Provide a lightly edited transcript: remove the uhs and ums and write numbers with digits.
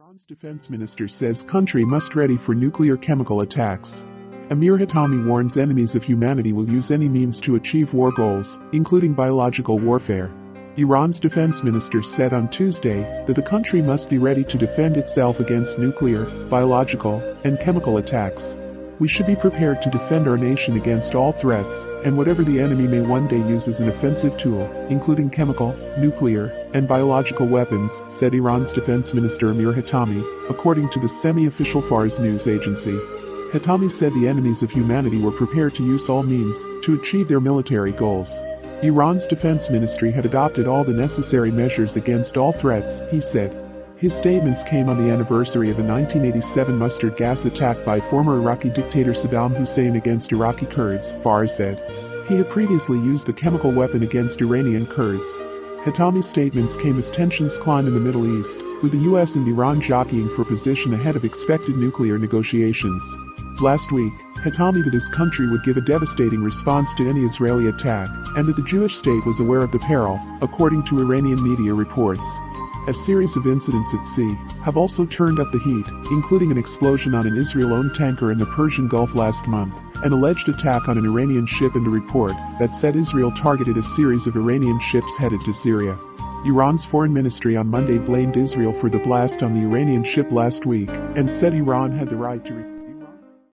Iran's defense minister says country must ready for nuclear chemical attacks. Amir Hatami warns enemies of humanity will use any means to achieve war goals, including biological warfare. Iran's defense minister said on Tuesday that the country must be ready to defend itself against nuclear, biological, and chemical attacks. We should be prepared to defend our nation against all threats, and whatever the enemy may one day use as an offensive tool, including chemical, nuclear, and biological weapons, said Iran's defense minister Amir Hatami, according to the semi-official Fars news agency. Hatami said the enemies of humanity were prepared to use all means to achieve their military goals. Iran's defense ministry had adopted all the necessary measures against all threats, he said. His statements came on the anniversary of the 1987 mustard gas attack by former Iraqi dictator Saddam Hussein against Iraqi Kurds, Fars said. He had previously used the chemical weapon against Iranian Kurds. Hatami's statements came as tensions climb in the Middle East, with the US and Iran jockeying for position ahead of expected nuclear negotiations. Last week, Hatami that his country would give a devastating response to any Israeli attack, and that the Jewish state was aware of the peril, according to Iranian media reports. A series of incidents at sea have also turned up the heat, including an explosion on an Israel-owned tanker in the Persian Gulf last month, an alleged attack on an Iranian ship, and a report that said Israel targeted a series of Iranian ships headed to Syria. Iran's foreign ministry on Monday blamed Israel for the blast on the Iranian ship last week, and said Iran had the right to